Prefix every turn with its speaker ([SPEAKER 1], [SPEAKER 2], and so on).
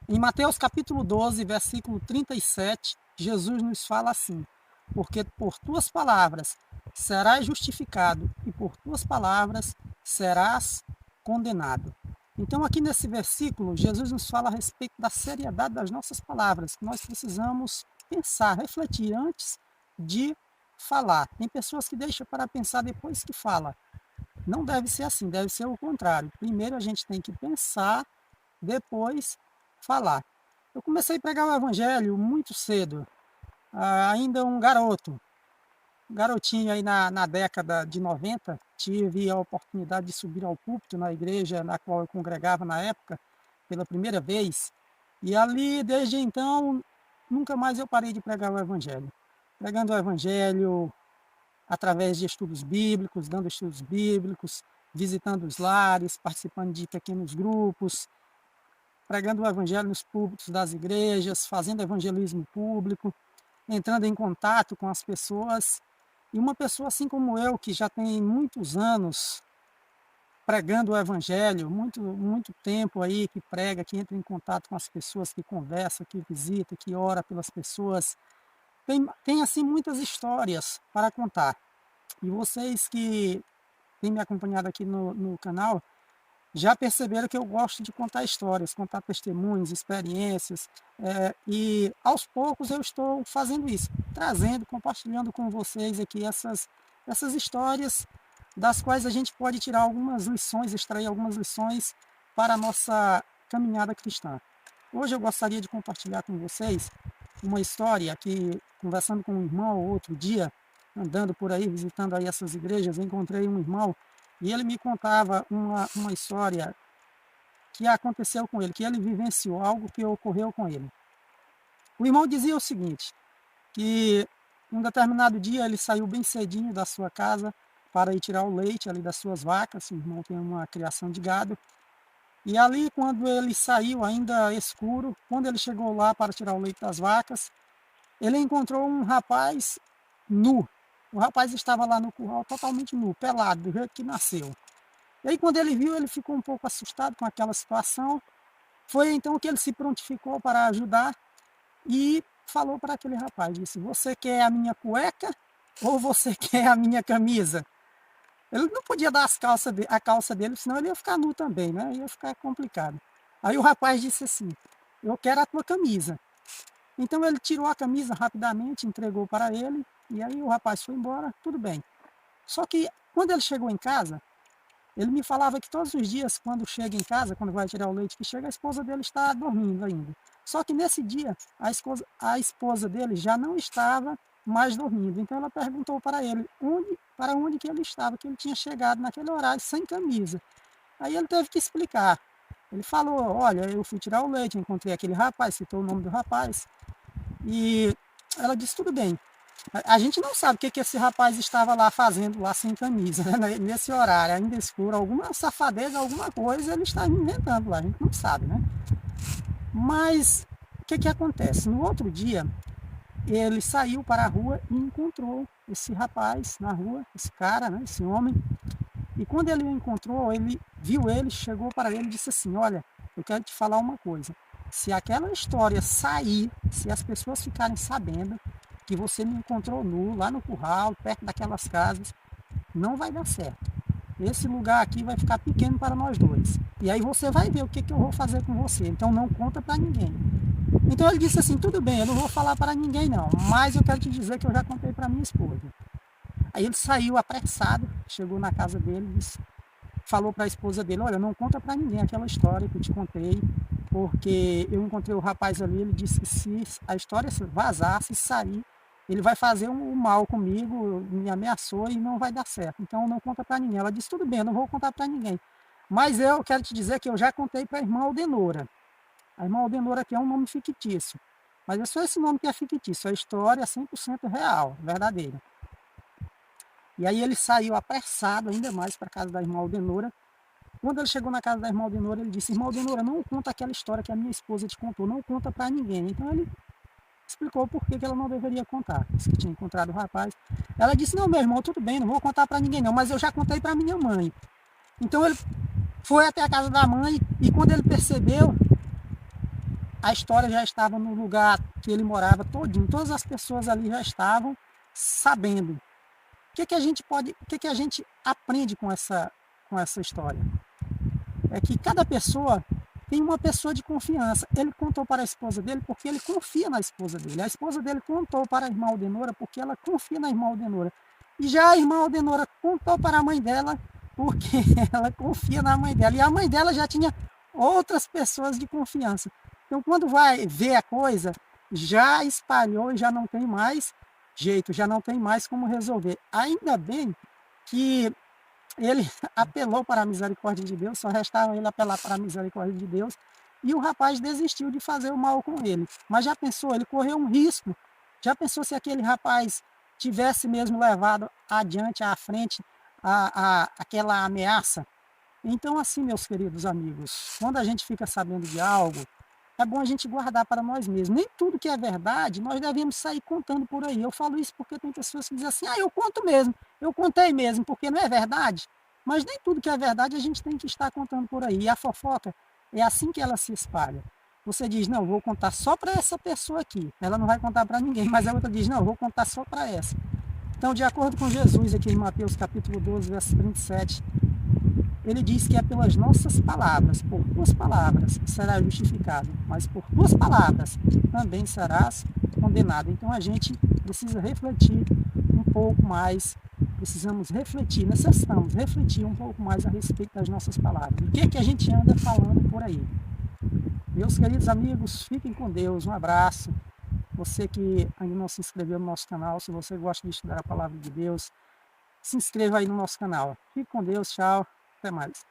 [SPEAKER 1] Em Mateus capítulo 12, versículo 37, Jesus nos fala assim: porque por tuas palavras serás justificado e por tuas palavras serás condenado. Então, aqui nesse versículo, Jesus nos fala a respeito da seriedade das nossas palavras, que nós precisamos pensar, refletir antes de falar. Tem pessoas que deixam para pensar depois que fala. Não deve ser assim, deve ser o contrário. Primeiro a gente tem que pensar, depois falar. Eu comecei a pregar o evangelho muito cedo, ainda um garotinho aí na década de 90, tive a oportunidade de subir ao púlpito na igreja na qual eu congregava na época, pela primeira vez, e ali, desde então, nunca mais eu parei de pregar o evangelho. Pregando o evangelho através de estudos bíblicos, dando estudos bíblicos, visitando os lares, participando de pequenos grupos, pregando o evangelho nos púlpitos das igrejas, fazendo evangelismo público, entrando em contato com as pessoas. E uma pessoa assim como eu, que já tem muitos anos pregando o evangelho, muito tempo aí que prega, que entra em contato com as pessoas, que conversa, que visita, que ora pelas pessoas, tem assim muitas histórias para contar. E vocês que têm me acompanhado aqui no canal, já perceberam que eu gosto de contar histórias, contar testemunhos, experiências, e aos poucos eu estou fazendo isso, trazendo, compartilhando com vocês aqui essas histórias das quais a gente pode tirar algumas lições, extrair algumas lições para a nossa caminhada cristã. Hoje eu gostaria de compartilhar com vocês uma história que, conversando com um irmão outro dia, andando por aí, visitando aí essas igrejas, eu encontrei um irmão e ele me contava uma história que aconteceu com ele, que ele vivenciou, algo que ocorreu com ele. O irmão dizia o seguinte, que um determinado dia ele saiu bem cedinho da sua casa para ir tirar o leite ali das suas vacas, o irmão tem uma criação de gado, e ali quando ele saiu, ainda escuro, quando ele chegou lá para tirar o leite das vacas, ele encontrou um rapaz nu. O rapaz estava lá no curral totalmente nu, pelado, do jeito que nasceu. E aí quando ele viu, ele ficou um pouco assustado com aquela situação. Foi então que ele se prontificou para ajudar e falou para aquele rapaz, disse, você quer a minha cueca ou você quer a minha camisa? Ele não podia dar a calça dele, senão ele ia ficar nu também, né? Ia ficar complicado. Aí o rapaz disse assim, eu quero a tua camisa. Então ele tirou a camisa rapidamente, entregou para ele, e aí o rapaz foi embora, tudo bem. Só que quando ele chegou em casa, ele me falava que todos os dias, quando chega em casa, quando vai tirar o leite que chega, a esposa dele está dormindo ainda. Só que nesse dia, a esposa dele já não estava mais dormindo. Então ela perguntou para ele para onde que ele estava, que ele tinha chegado naquele horário sem camisa. Aí ele teve que explicar. Ele falou, olha, eu fui tirar o leite, encontrei aquele rapaz, citou o nome do rapaz, e ela disse, tudo bem. A gente não sabe o que esse rapaz estava lá fazendo, lá sem camisa, né? Nesse horário, ainda escuro, alguma safadeza, alguma coisa ele está inventando lá, a gente não sabe, né? Mas o que acontece? No outro dia, ele saiu para a rua e encontrou esse rapaz na rua, esse cara, né? Esse homem. E quando ele o encontrou, ele viu ele, chegou para ele e disse assim, olha, eu quero te falar uma coisa. Se aquela história sair, se as pessoas ficarem sabendo que você me encontrou nu, lá no curral, perto daquelas casas, não vai dar certo. Esse lugar aqui vai ficar pequeno para nós dois. E aí você vai ver o que eu vou fazer com você. Então não conta para ninguém. Então ele disse assim, tudo bem, eu não vou falar para ninguém não, mas eu quero te dizer que eu já contei para minha esposa. Aí ele saiu apressado, chegou na casa dele, disse, falou para a esposa dele, olha, não conta para ninguém aquela história que eu te contei, porque eu encontrei o rapaz ali, ele disse que se a história vazar, se sair, ele vai fazer um mal comigo, me ameaçou e não vai dar certo. Então não conta para ninguém. Ela disse, tudo bem, eu não vou contar para ninguém. Mas eu quero te dizer que eu já contei para a irmã Aldenora. A irmã Aldenora aqui é um nome fictício. Mas é só esse nome que é fictício. A história é 100% real, verdadeira. E aí ele saiu apressado ainda mais para a casa da irmã Aldenora. Quando ele chegou na casa da irmã Aldenora, ele disse, irmã Aldenora, não conta aquela história que a minha esposa te contou, não conta para ninguém. Então ele explicou por que ela não deveria contar, disse que tinha encontrado o rapaz. Ela disse, não, meu irmão, tudo bem, não vou contar para ninguém não, mas eu já contei para minha mãe. Então ele foi até a casa da mãe e quando ele percebeu a história já estava no lugar que ele morava todinho, todas as pessoas ali já estavam sabendo. O que a gente aprende com essa história? É que cada pessoa tem uma pessoa de confiança. Ele contou para a esposa dele porque ele confia na esposa dele. A esposa dele contou para a irmã Aldenora porque ela confia na irmã Aldenora. E já a irmã Aldenora contou para a mãe dela porque ela confia na mãe dela. E a mãe dela já tinha outras pessoas de confiança. Então, quando vai ver a coisa, já espalhou e já não tem mais jeito, já não tem mais como resolver. Ainda bem que ele apelou para a misericórdia de Deus, só restava ele apelar para a misericórdia de Deus, e o rapaz desistiu de fazer o mal com ele. Mas já pensou, ele correu um risco, já pensou se aquele rapaz tivesse mesmo levado adiante, à frente, aquela ameaça? Então, assim, meus queridos amigos, quando a gente fica sabendo de algo, é bom a gente guardar para nós mesmos. Nem tudo que é verdade, nós devemos sair contando por aí. Eu falo isso porque tem pessoas que dizem assim, eu conto mesmo, eu contei mesmo, porque não é verdade. Mas nem tudo que é verdade a gente tem que estar contando por aí. E a fofoca é assim que ela se espalha. Você diz, não, vou contar só para essa pessoa aqui. Ela não vai contar para ninguém, mas a outra diz, não, vou contar só para essa. Então, de acordo com Jesus, aqui em Mateus capítulo 12, verso 37, ele diz que é pelas nossas palavras, por tuas palavras serás justificado, mas por tuas palavras também serás condenado. Então a gente precisa refletir um pouco mais, precisamos refletir, necessitamos refletir um pouco mais a respeito das nossas palavras. O que é que a gente anda falando por aí? Meus queridos amigos, fiquem com Deus, um abraço. Você que ainda não se inscreveu no nosso canal, se você gosta de estudar a palavra de Deus, se inscreva aí no nosso canal. Fique com Deus, tchau, até mais.